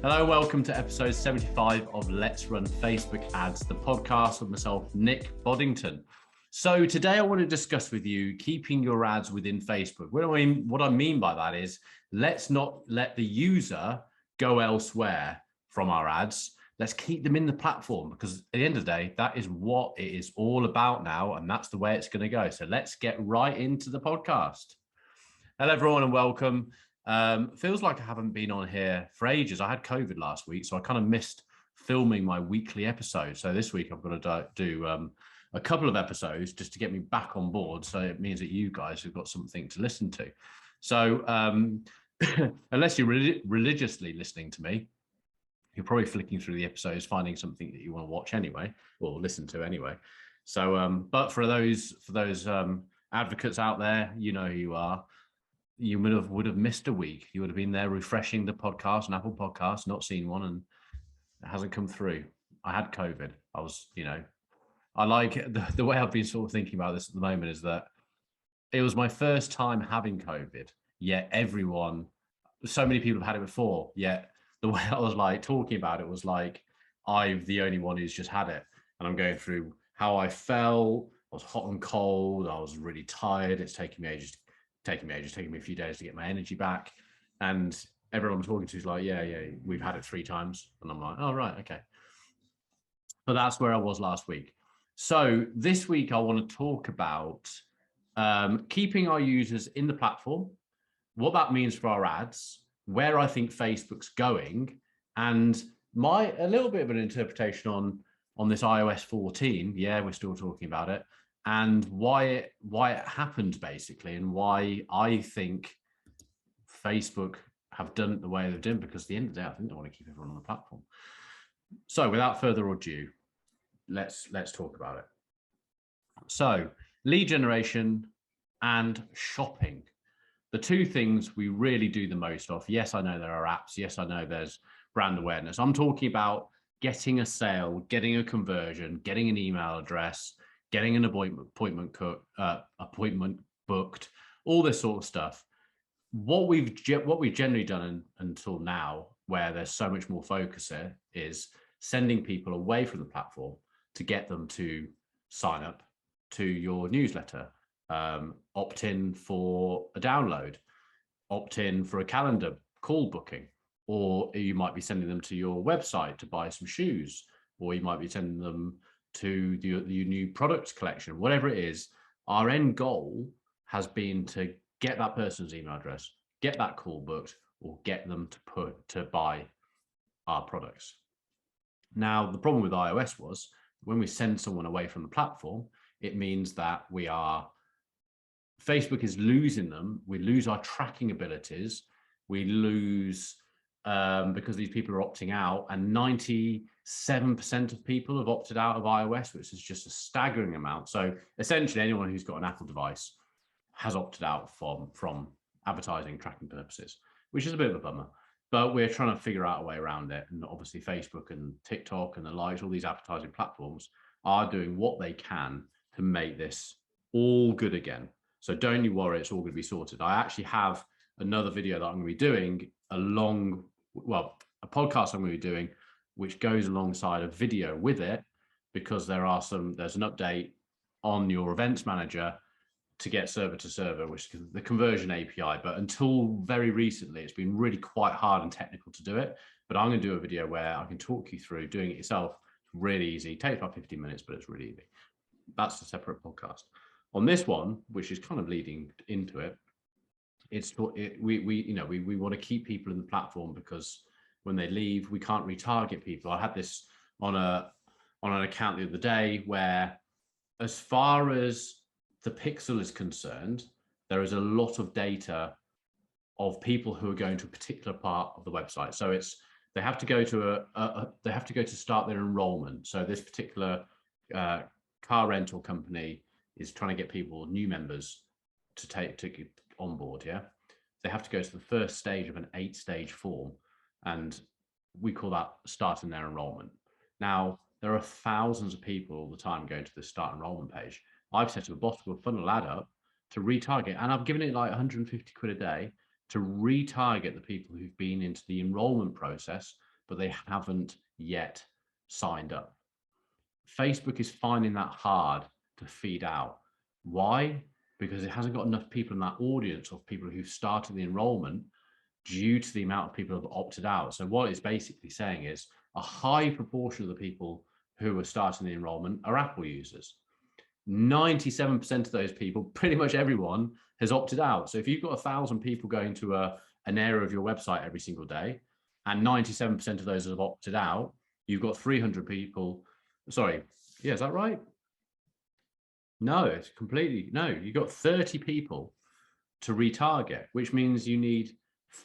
Hello, welcome to episode 75 of Let's Run Facebook Ads, the podcast with myself, Nick Boddington. So today I want to discuss with you keeping your ads within Facebook. What I mean by that is let's not let the user go elsewhere from our ads. Let's keep them in the platform because at the end of the day, that is what it is all about now. And that's the way it's going to go. So let's get right into the podcast. Hello, everyone, and welcome. Feels like I haven't been on here for ages. I had COVID last week, so I kind of missed filming my weekly episode. So this week I've got to do a couple of episodes just to get me back on board. So it means that you guys have got something to listen to. So unless you're religiously listening to me, you're probably flicking through the episodes, finding something that you want to watch anyway, or listen to anyway. So, but for those advocates out there, you know who you are. You would have missed a week. You would have been there refreshing the podcast, an Apple podcast, not seen one, and it hasn't come through. I had COVID. I like the way I've been sort of thinking about this at the moment is that it was my first time having COVID, yet so many people have had it before, yet the way I was like talking about it was like I'm the only one who's just had it. And I'm going through how I felt. I was hot and cold. I was really tired. It's taking me a few days to get my energy back. And everyone I'm talking to is like, yeah, we've had it 3 times. And I'm like, oh, right, okay. But that's where I was last week. So this week, I want to talk about keeping our users in the platform, what that means for our ads, where I think Facebook's going, and a little bit of an interpretation on this iOS 14. Yeah, we're still talking about it. And why it happened, basically, and why I think Facebook have done it the way they've done, because at the end of the day, I think they want to keep everyone on the platform. So without further ado, let's talk about it. So lead generation and shopping, the two things we really do the most of. Yes, I know there are apps. Yes, I know there's brand awareness. I'm talking about getting a sale, getting a conversion, getting an email address, getting an appointment booked, all this sort of stuff. What we've generally done until now, where there's so much more focus here, is sending people away from the platform to get them to sign up to your newsletter, opt in for a download, opt in for a calendar call booking, or you might be sending them to your website to buy some shoes, or you might be sending them to your new products collection. Whatever it is, our end goal has been to get that person's email address, get that call booked, or get them to buy our products. Now, the problem with iOS was when we send someone away from the platform, it means that Facebook is losing them. We lose our tracking abilities. We lose because these people are opting out, and 97% of people have opted out of iOS, which is just a staggering amount. So essentially, anyone who's got an Apple device has opted out from advertising tracking purposes, which is a bit of a bummer. But we're trying to figure out a way around it. And obviously, Facebook and TikTok and the likes, all these advertising platforms are doing what they can to make this all good again. So don't you worry, it's all going to be sorted. I actually have another video that I'm going to be doing a podcast I'm going to be doing, which goes alongside a video with it, because there's an update on your events manager to get server to server, which is the conversion API. But until very recently, it's been really quite hard and technical to do it. But I'm going to do a video where I can talk you through doing it yourself. It's really easy. It takes about 15 minutes, but it's really easy. That's a separate podcast. On this one, which is kind of leading into it, we want to keep people in the platform, because when they leave, we can't retarget people. I had this on an account the other day where, as far as the pixel is concerned, there is a lot of data of people who are going to a particular part of the website. So they have to go to start their enrollment. So this particular car rental company is trying to get people, new members, to get on board. Yeah, they have to go to the first stage of an 8-stage form, and we call that starting their enrollment. Now, there are thousands of people all the time going to the start enrollment page. I've set up a bot with funnel ad up to retarget, and I've given it like 150 quid a day to retarget the people who've been into the enrollment process but they haven't yet signed up. Facebook is finding that hard to feed out. Why? Because it hasn't got enough people in that audience of people who've started the enrollment due to the amount of people who have opted out. So what it's basically saying is a high proportion of the people who are starting the enrollment are Apple users. 97% of those people, pretty much everyone, has opted out. So if you've got 1,000 people going to an area of your website every single day, and 97% of those have opted out, you've got 300 people. Sorry, yeah, is that right? No, it's completely, no, you've got 30 people to retarget, which means you need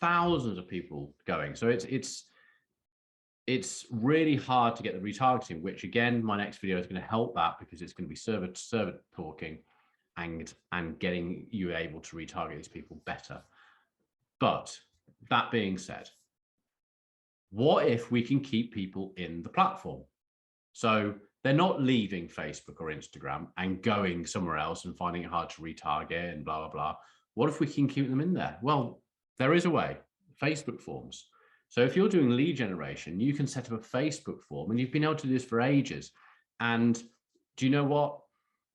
thousands of people going. So it's really hard to get the retargeting, which again, my next video is going to help that, because it's going to be server to server talking and getting you able to retarget these people better. But that being said, what if we can keep people in the platform? So they're not leaving Facebook or Instagram and going somewhere else and finding it hard to retarget and blah, blah, blah. What if we can keep them in there? Well, there is a way, Facebook forms. So if you're doing lead generation, you can set up a Facebook form, and you've been able to do this for ages. And do you know what?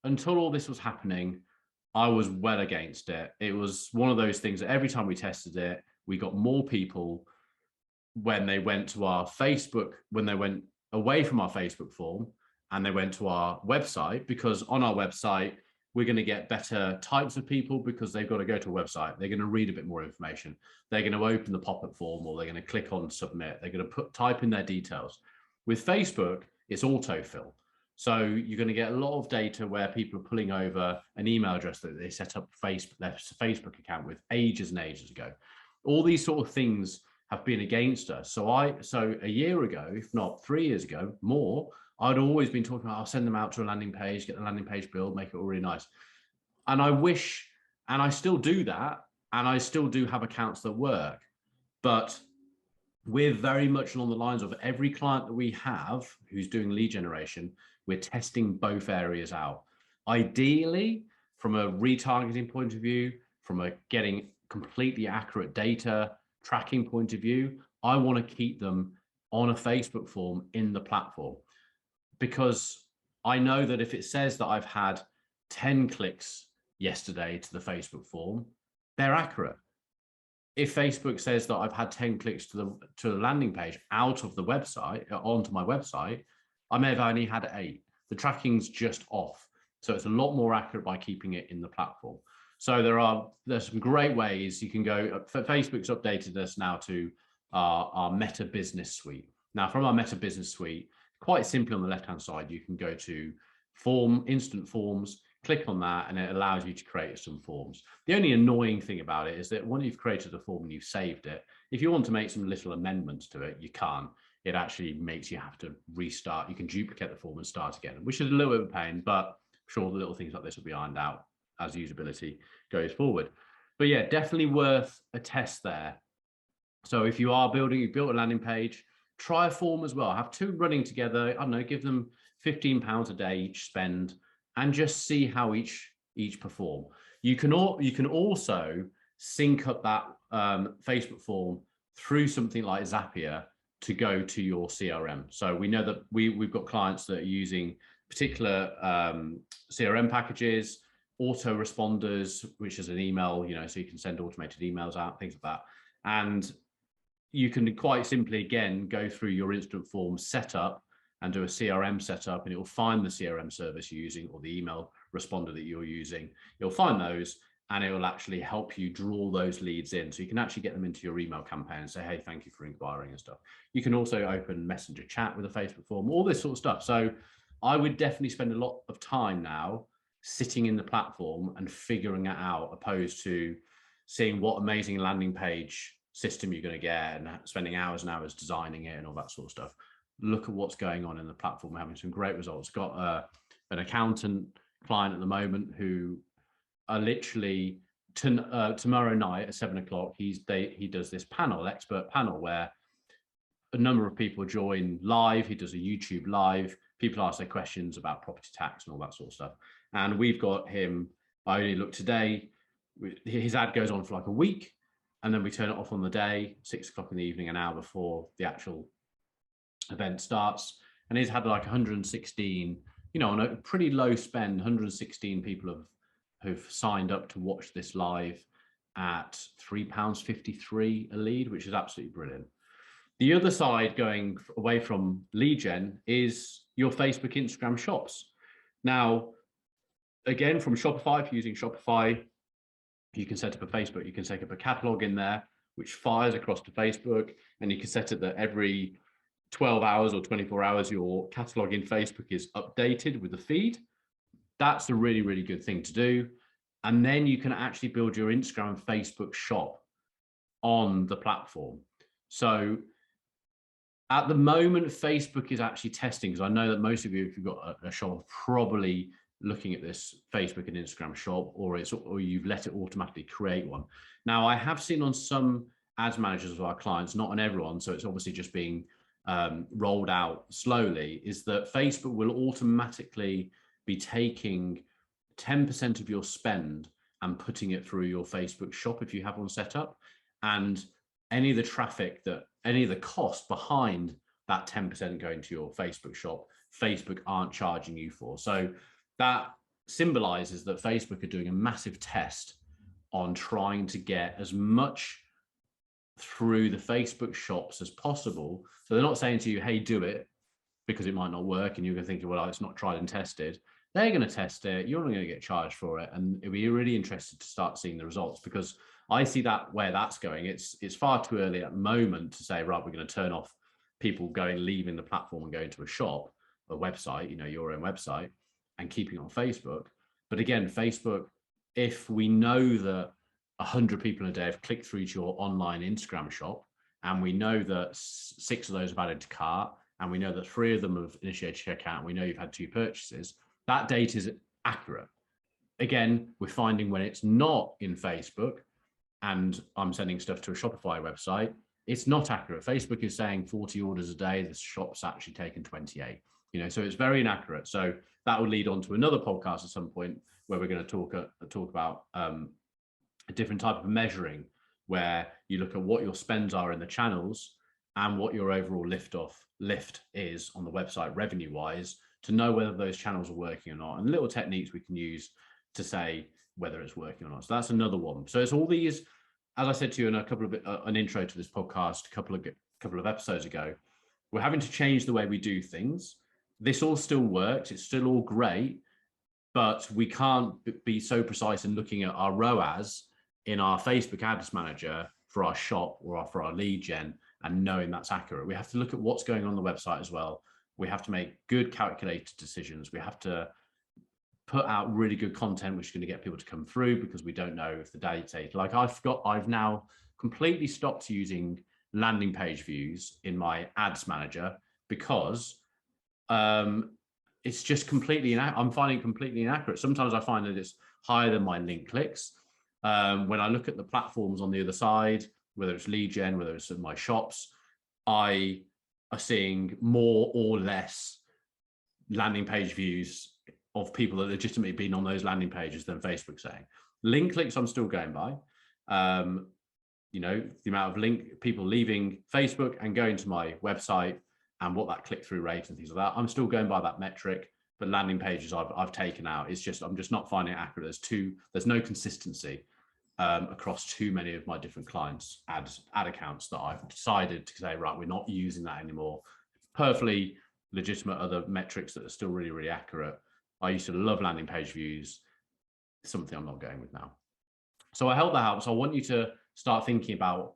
Until all this was happening, I was well against it. It was one of those things that every time we tested it, we got more people when they went to our Facebook, when they went away from our Facebook form and they went to our website, because on our website, we're going to get better types of people because they've got to go to a website. They're going to read a bit more information. They're going to open the pop-up form, or they're going to click on submit. They're going to type in their details. With Facebook, it's autofill. So you're going to get a lot of data where people are pulling over an email address that they set up their Facebook account with ages and ages ago. All these sort of things have been against us. So a year ago, if not 3 years ago, more, I'd always been talking about, I'll send them out to a landing page, get the landing page built, make it all really nice. And I wish, and I still do that, and I still do have accounts that work, but we're very much along the lines of every client that we have who's doing lead generation, we're testing both areas out. Ideally, from a retargeting point of view, from a getting completely accurate data tracking point of view, I want to keep them on a Facebook form in the platform, because I know that if it says that I've had 10 clicks yesterday to the Facebook form, they're accurate. If Facebook says that I've had 10 clicks to the landing page out of the website, onto my website, I may have only had 8. The tracking's just off. So it's a lot more accurate by keeping it in the platform. So there's some great ways you can go. Facebook's updated us now to our Meta Business Suite. Now, from our Meta Business Suite, quite simply on the left-hand side, you can go to instant forms, click on that, and it allows you to create some forms. The only annoying thing about it is that when you've created a form and you've saved it, if you want to make some little amendments to it, you can't. It actually makes you have to restart. You can duplicate the form and start again, which is a little bit of a pain, but I'm sure the little things like this will be ironed out as usability goes forward. But yeah, definitely worth a test there. So if you are you've built a landing page, try a form as well. Have 2 running together. I don't know, give them £15 a day each spend, and just see how each perform. You can also sync up that Facebook form through something like Zapier to go to your CRM. So we know that we've got clients that are using particular CRM packages, autoresponders, which is an email, so you can send automated emails out, things like that. And you can quite simply, again, go through your instant form setup and do a CRM setup, and it will find the CRM service you're using or the email responder that you're using. You'll find those, and it will actually help you draw those leads in. So you can actually get them into your email campaign and say, hey, thank you for inquiring and stuff. You can also open Messenger chat with a Facebook form, all this sort of stuff. So I would definitely spend a lot of time now sitting in the platform and figuring it out, opposed to seeing what amazing landing page system you're going to get and spending hours and hours designing it and all that sort of stuff. Look at what's going on in the platform. We're having some great results. Got an accountant client at the moment who are literally tomorrow night at 7 o'clock. He does this expert panel, where a number of people join live. He does a YouTube live. People ask their questions about property tax and all that sort of stuff. And we've got him. I only looked today. His ad goes on for like a week, and then we turn it off on the day, 6 o'clock in the evening, an hour before the actual event starts, and he's had like 116, on a pretty low spend, 116 people who've signed up to watch this live at £3.53 a lead, which is absolutely brilliant. The other side, going away from lead gen, is your Facebook, Instagram shops. Now, again, from Shopify, if you're using Shopify, you can set up a Facebook, you can set up a catalog in there, which fires across to Facebook, and you can set it that every 12 hours or 24 hours, your catalog in Facebook is updated with the feed. That's a really, really good thing to do. And then you can actually build your Instagram and Facebook shop on the platform. So at the moment, Facebook is actually testing, because I know that most of you, if you've got a shop, are probably looking at this Facebook and Instagram shop, or you've let it automatically create one. Now, I have seen on some ads managers of our clients, not on everyone, so it's obviously just being rolled out slowly, is that Facebook will automatically be taking 10% of your spend and putting it through your Facebook shop if you have one set up, and any of the traffic, any of the cost behind that 10% going to your Facebook shop, Facebook aren't charging you for. So that symbolizes that Facebook are doing a massive test on trying to get as much through the Facebook shops as possible. So they're not saying to you, hey, do it, because it might not work, and you're going to think, well, it's not tried and tested. They're going to test it. You're not going to get charged for it. And it'll be really interested to start seeing the results, because I see that where that's going. It's far too early at the moment to say, right, we're going to turn off people leaving the platform and going to a shop, a website, your own website, and keeping on Facebook. But again, Facebook, if we know that 100 people a day have clicked through to your online Instagram shop, and we know that 6 of those have added to cart, and we know that 3 of them have initiated checkout, and we know you've had 2 purchases, that data is accurate. Again, we're finding when it's not in Facebook and I'm sending stuff to a Shopify website, it's not accurate. Facebook is saying 40 orders a day, the shop's actually taken 28. So it's very inaccurate. So that will lead on to another podcast at some point where we're going to talk about a different type of measuring, where you look at what your spends are in the channels and what your overall lift is on the website revenue wise, to know whether those channels are working or not, and little techniques we can use to say whether it's working or not. So that's another one. So it's all these, as I said to you in an intro to this podcast a couple of episodes ago, we're having to change the way we do things. This all still works. It's still all great, but we can't be so precise in looking at our ROAS in our Facebook Ads Manager for our shop or for our lead gen and knowing that's accurate. We have to look at what's going on the website as well. We have to make good calculated decisions. We have to put out really good content, which is going to get people to come through, because we don't know if the data, like I've now completely stopped using landing page views in my ads manager, because it's just I'm finding it completely inaccurate. Sometimes I find that it's higher than my link clicks. When I look at the platforms on the other side, whether it's lead gen, whether it's in my shops, I are seeing more or less landing page views of people that legitimately been on those landing pages than Facebook saying. Link clicks, I'm still going by. The amount of people leaving Facebook and going to my website and what that click-through rate and things like that, I'm still going by that metric. But landing pages I've taken out. I'm just not finding it accurate. There's no consistency across too many of my different clients' ad accounts that I've decided to say, right, we're not using that anymore. Perfectly legitimate other metrics that are still really, really accurate. I used to love landing page views. Something I'm not going with now. So I hope that helps. I want you to start thinking about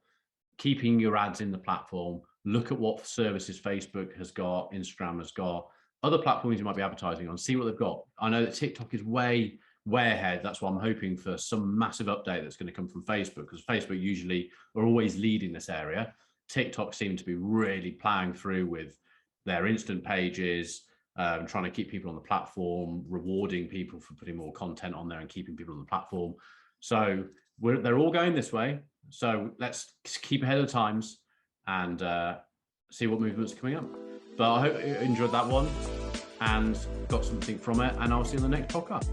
keeping your ads in the platform. Look at what services Facebook has got, Instagram has got, other platforms you might be advertising on, see what they've got. I know that TikTok is way ahead. That's why I'm hoping for some massive update that's going to come from Facebook, because Facebook usually are always leading this area. TikTok seem to be really plowing through with their instant pages, trying to keep people on the platform, rewarding people for putting more content on there and keeping people on the platform. So they're all going this way. So let's keep ahead of the times and see what movements are coming up. But I hope you enjoyed that one and got something from it, and I'll see you in the next podcast.